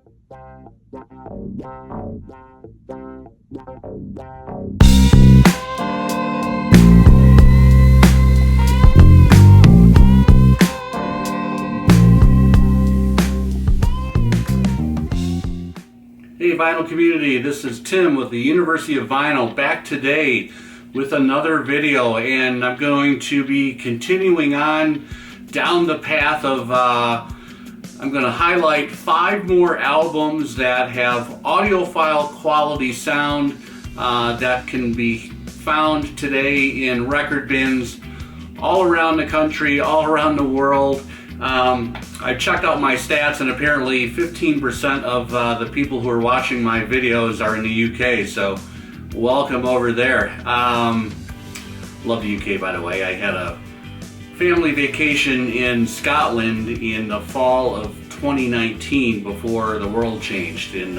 Hey Vinyl community, this is Tim with the University of Vinyl, back today with another video, and I'm going to be continuing on down the path of I'm going to highlight 5 more albums that have audiophile quality sound that can be found today in record bins all around the country, all around the world. I checked out my stats, and apparently 15% of the people who are watching my videos are in the UK, so welcome over there. Love the UK, by the way. I had a family vacation in Scotland in the fall of 2019 before the world changed, and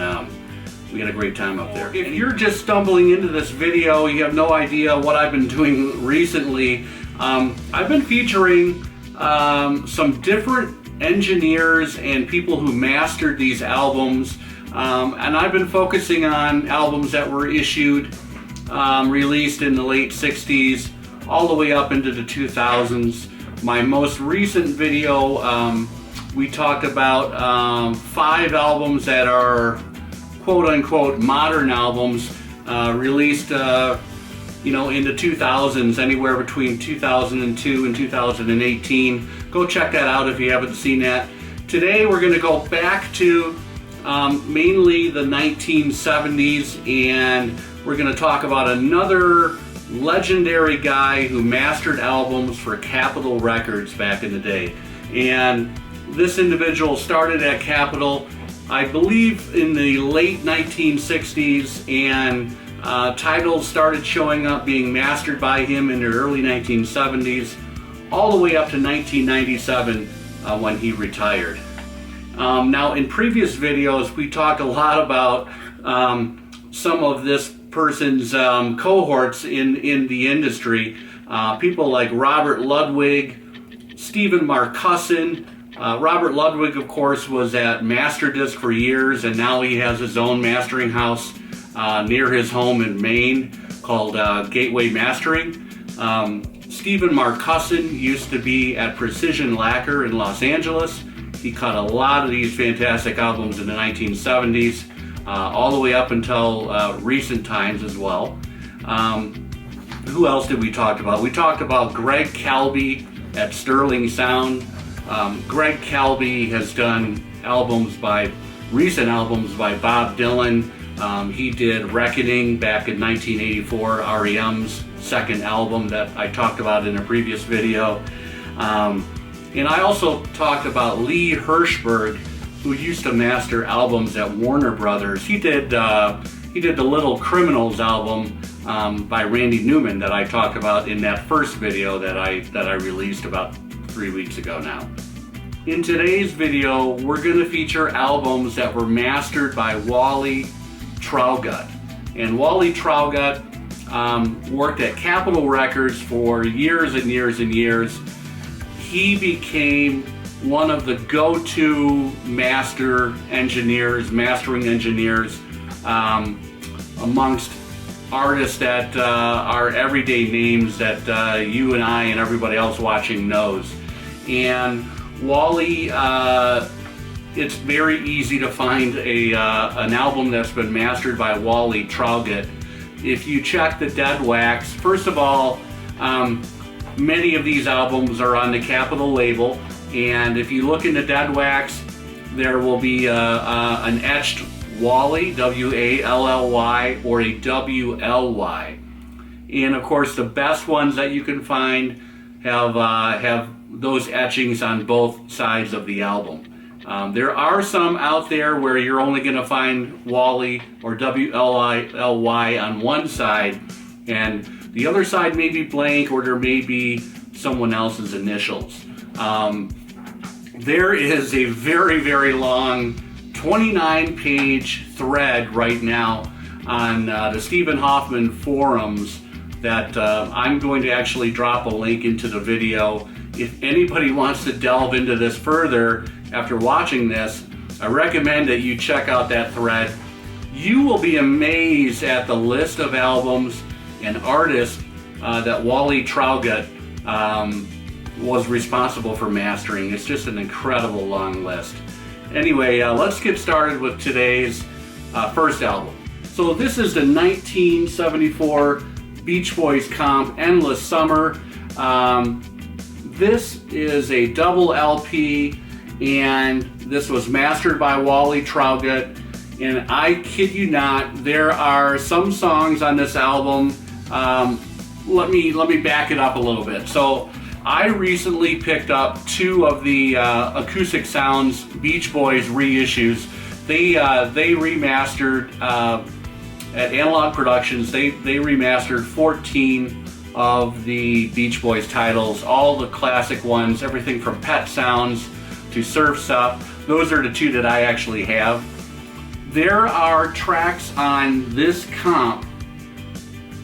we had a great time up there. If you're just stumbling into this video, you have no idea what I've been doing recently. I've been featuring some different engineers and people who mastered these albums, and I've been focusing on albums that were issued, released in the late 60s all the way up into the 2000s. My most recent video, we talked about 5 albums that are quote-unquote modern albums, released you know, in the 2000s, anywhere between 2002 and 2018. Go check that out if you haven't seen that. Today we're going to go back to mainly the 1970s, and we're going to talk about another legendary guy who mastered albums for Capitol Records back in the day. And this individual started at Capitol, I believe, in the late 1960s, and titles started showing up being mastered by him in the early 1970s, all the way up to 1997 when he retired. Now, in previous videos, we talked a lot about some of this person's cohorts in the industry. People like Robert Ludwig, Stephen Marcussen. Robert Ludwig, of course, was at Masterdisc for years, and now he has his own mastering house near his home in Maine called Gateway Mastering. Stephen Marcussen used to be at Precision Lacquer in Los Angeles. He cut a lot of these fantastic albums in the 1970s, all the way up until recent times as well. Who else did we talk about? We talked about Greg Calby at Sterling Sound. Greg Calby has done recent albums by Bob Dylan. He did Reckoning back in 1984, REM's second album that I talked about in a previous video. And I also talked about Lee Hirschberg, who used to master albums at Warner Brothers. He did the Little Criminals album by Randy Newman that I talked about in that first video that I released about 3 weeks ago now. In today's video, we're going to feature albums that were mastered by Wally Traugott. And Wally Traugott worked at Capitol Records for years and years and years. He became one of the go-to mastering engineers amongst artists that are everyday names that you and I and everybody else watching knows. And Wally, it's very easy to find an album that's been mastered by Wally Traugott. If you check the Dead Wax, first of all, many of these albums are on the Capitol label, and if you look in the Dead Wax, there will be an etched Wally, W-A-L-L-Y, or a W-L-Y. And of course, the best ones that you can find have those etchings on both sides of the album. There are some out there where you're only going to find Wally or W-L-I-L-Y on one side, and the other side may be blank, or there may be someone else's initials. There is a very, very long 29-page thread right now on the Stephen Hoffman forums that I'm going to actually drop a link into the video. If anybody wants to delve into this further after watching this, I recommend that you check out that thread. You will be amazed at the list of albums and artists that Wally Traugott was responsible for mastering. It's just an incredible long list. Anyway, let's get started with today's first album. So this is the 1974 Beach Boys comp, Endless Summer. This is a double LP, and this was mastered by Wally Traugott. And I kid you not, there are some songs on this album. Let me back it up a little bit. So I recently picked up two of the Acoustic Sounds Beach Boys reissues. They remastered at Analog Productions. They remastered 14 of the Beach Boys titles, all the classic ones, everything from Pet Sounds to Surf's Up. Those are the two that I actually have. There are tracks on this comp,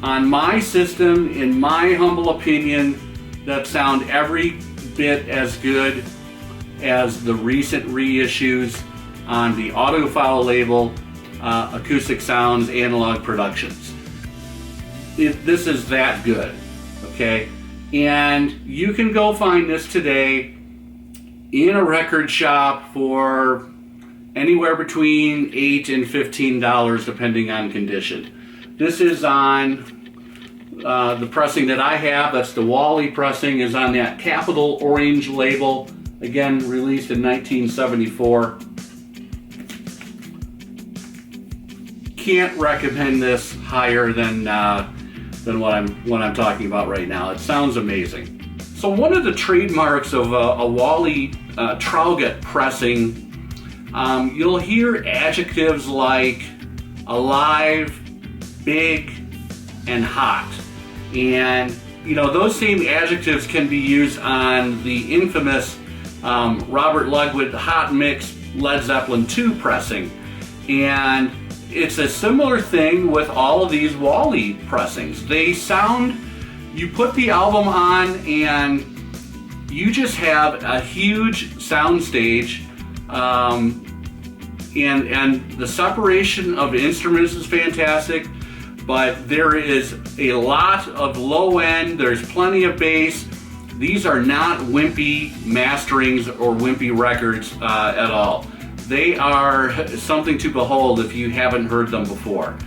on my system, in my humble opinion, that sound every bit as good as the recent reissues on the Audiophile label, Acoustic Sounds Analog Productions. This is that good, okay? And you can go find this today in a record shop for anywhere between $8 and $15 depending on condition. This is on the pressing that I have. That's the Wally pressing, is on that Capital Orange label, again released in 1974. Can't recommend this higher than what I'm talking about right now. It sounds amazing. So one of the trademarks of a Wally Traugott pressing, you'll hear adjectives like alive, big, and hot. And you know, those same adjectives can be used on the infamous Robert Ludwig Hot Mix Led Zeppelin II pressing. And it's a similar thing with all of these Wally pressings. They sound, you put the album on and you just have a huge sound stage. And the separation of instruments is fantastic, but there is a lot of low end, there's plenty of bass. These are not wimpy masterings or wimpy records at all. They are something to behold if you haven't heard them before.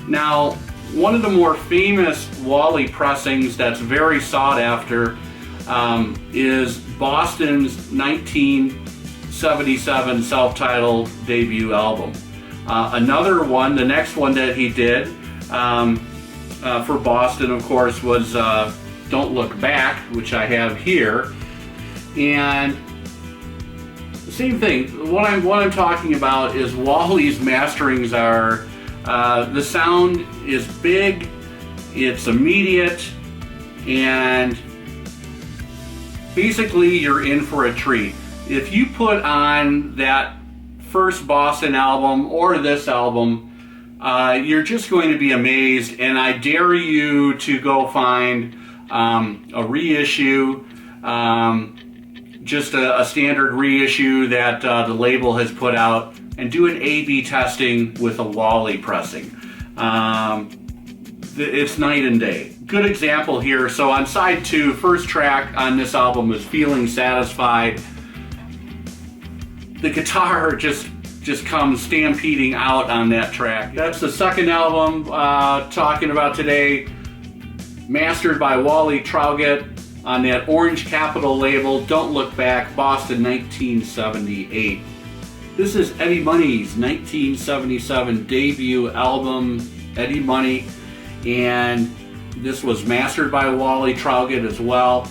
Now, one of the more famous Wally pressings that's very sought after is Boston's 1977 self-titled debut album. Another one, the next one that he did for Boston, of course, was Don't Look Back, which I have here. And the same thing, what I'm talking about is Wally's masterings are, the sound is big, it's immediate, and basically you're in for a treat. If you put on that first Boston album or this album, you're just going to be amazed, and I dare you to go find a reissue, just a standard reissue that the label has put out, and do an A/B testing with a Wally pressing. It's night and day. Good example here. So on side 2, first track on this album is Feeling Satisfied. The guitar just comes stampeding out on that track. That's the second album talking about today, mastered by Wally Traugott on that Orange Capital label, Don't Look Back, Boston 1978. This is Eddie Money's 1977 debut album, Eddie Money, and this was mastered by Wally Traugott as well.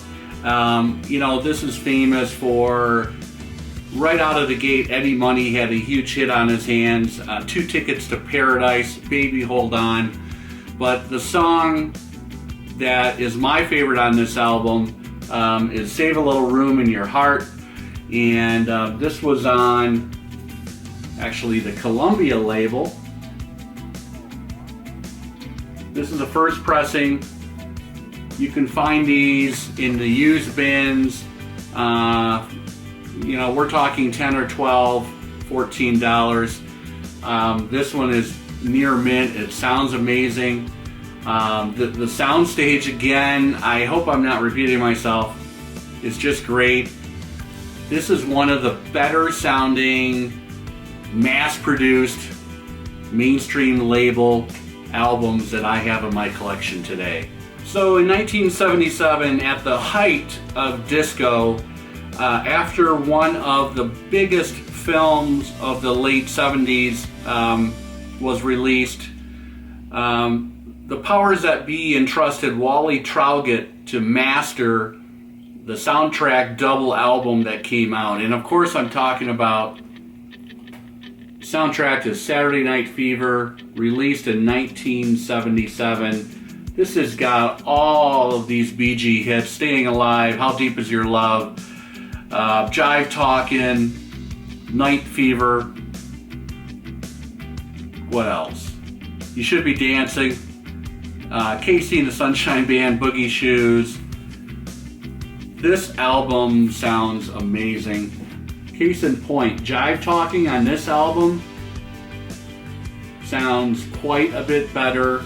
You know, this is famous for, right out of the gate, Eddie Money had a huge hit on his hands, 2 Tickets to Paradise, Baby Hold On. But the song that is my favorite on this album is Save a Little Room in Your Heart. And this was on, actually, the Columbia label. This is the first pressing. You can find these in the used bins. You know, we're talking 10 or 12 $14. This one is near mint. It sounds amazing. The sound stage, again, I hope I'm not repeating myself, is just great. This is one of the better sounding, mass-produced, mainstream label albums that I have in my collection today. So in 1977, at the height of disco, after one of the biggest films of the late 70s was released, the powers that be entrusted Wally Traugott to master the soundtrack double album that came out. And of course I'm talking about soundtrack to Saturday Night Fever, released in 1977. This has got all of these Bee Gee hits: Staying Alive, How Deep Is Your Love, Jive Talkin', Night Fever. What else? You Should Be Dancing, Casey and the Sunshine Band, Boogie Shoes. This album sounds amazing. Case in point, Jive Talking on this album sounds quite a bit better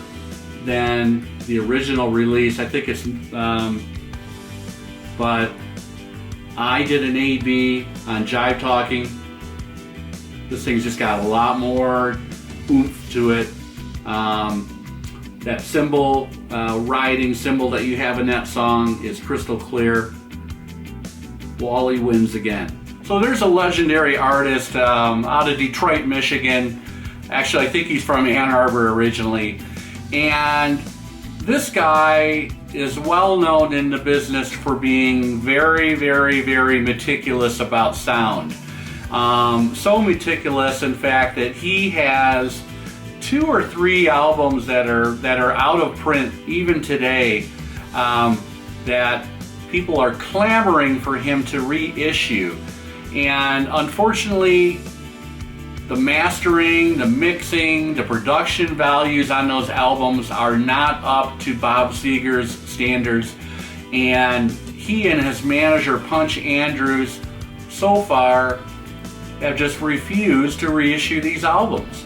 than the original release. I think it's, but I did an A/B on Jive Talking. This thing's just got a lot more oomph to it. That cymbal, riding cymbal that you have in that song is crystal clear. Wally wins again. So there's a legendary artist out of Detroit, Michigan. Actually, I think he's from Ann Arbor originally. And this guy is well known in the business for being very, very, very meticulous about sound. So meticulous, in fact, that he has 2 or 3 albums that are out of print even today, that people are clamoring for him to reissue. And unfortunately, the mastering, the mixing, the production values on those albums are not up to Bob Seger's standards. And he and his manager, Punch Andrews, so far have just refused to reissue these albums,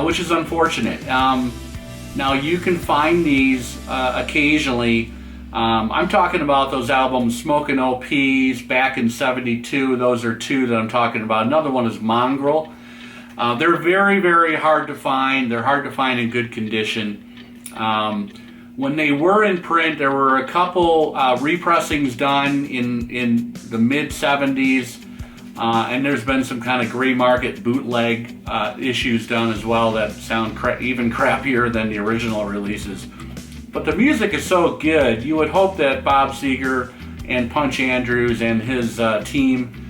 which is unfortunate. Now you can find these occasionally. I'm talking about those albums, Smokin' OPs back in '72. Those are 2 that I'm talking about. Another one is Mongrel. They're very, very hard to find. They're hard to find in good condition. When they were in print, there were a couple repressings done in the mid '70s, and there's been some kind of gray market bootleg issues done as well that sound even crappier than the original releases. But the music is so good, you would hope that Bob Seger and Punch Andrews and his team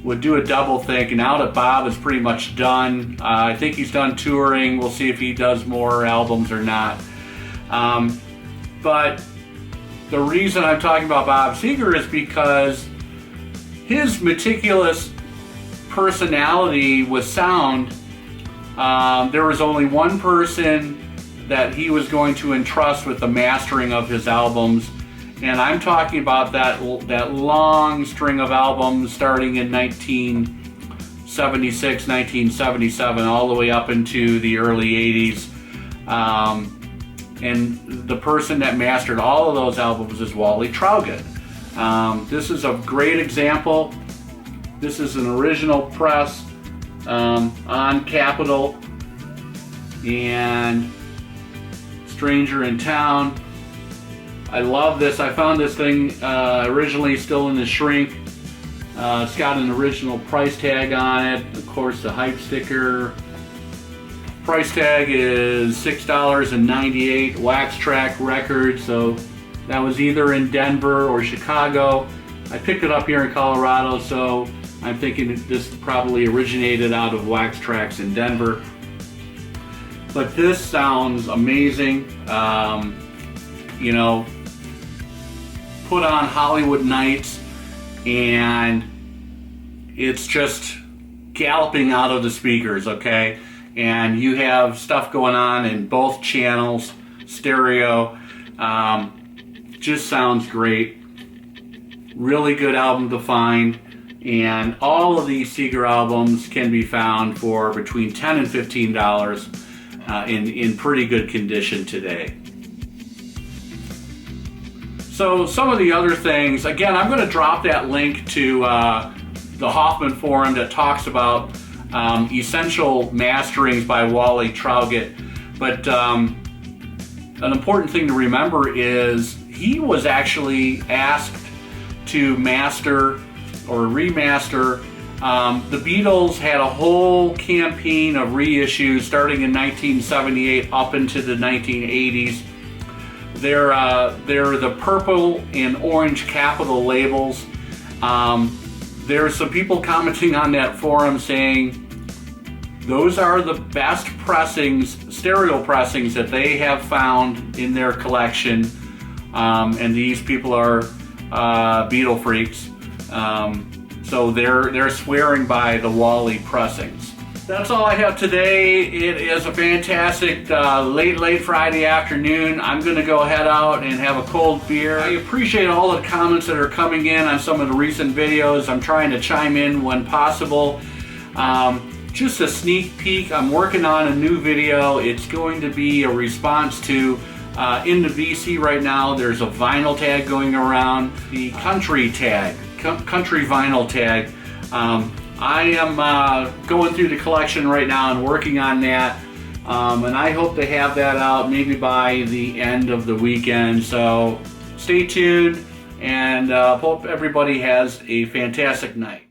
would do a double think. And now that Bob is pretty much done, I think he's done touring. We'll see if he does more albums or not. But the reason I'm talking about Bob Seger is because his meticulous personality with sound, there was only one person that he was going to entrust with the mastering of his albums, and I'm talking about that long string of albums starting in 1976, 1977, all the way up into the early 80s. And the person that mastered all of those albums is Wally Traugott. This is a great example. This is an original press on Capitol and Stranger in Town. I love this. I found this thing originally still in the shrink. It's got an original price tag on it. Of course, the hype sticker. Price tag is $6.98. Wax Track Records. So that was either in Denver or Chicago. I picked it up here in Colorado, so I'm thinking this probably originated out of Wax Tracks in Denver. But this sounds amazing. You know, put on Hollywood Nights and it's just galloping out of the speakers, okay? And you have stuff going on in both channels, stereo. Just sounds great. Really good album to find. And all of these Seeger albums can be found for between $10 and $15 in pretty good condition today. So some of the other things, again, I'm going to drop that link to the Hoffman forum that talks about essential masterings by Wally Traugott. But an important thing to remember is he was actually asked to master or remaster. The Beatles had a whole campaign of reissues starting in 1978 up into the 1980s. They're the purple and orange Capitol labels. There's some people commenting on that forum saying those are the best pressings, stereo pressings that they have found in their collection. And these people are Beatle freaks. So they're swearing by the Wally pressings. That's all I have today. It is a fantastic late Friday afternoon. I'm going to go head out and have a cold beer. I appreciate all the comments that are coming in on some of the recent videos. I'm trying to chime in when possible. Just a sneak peek, I'm working on a new video. It's going to be a response to, in the VC right now, there's a vinyl tag going around, the country tag, country vinyl tag. I am going through the collection right now and working on that, and I hope to have that out maybe by the end of the weekend. So stay tuned, and hope everybody has a fantastic night.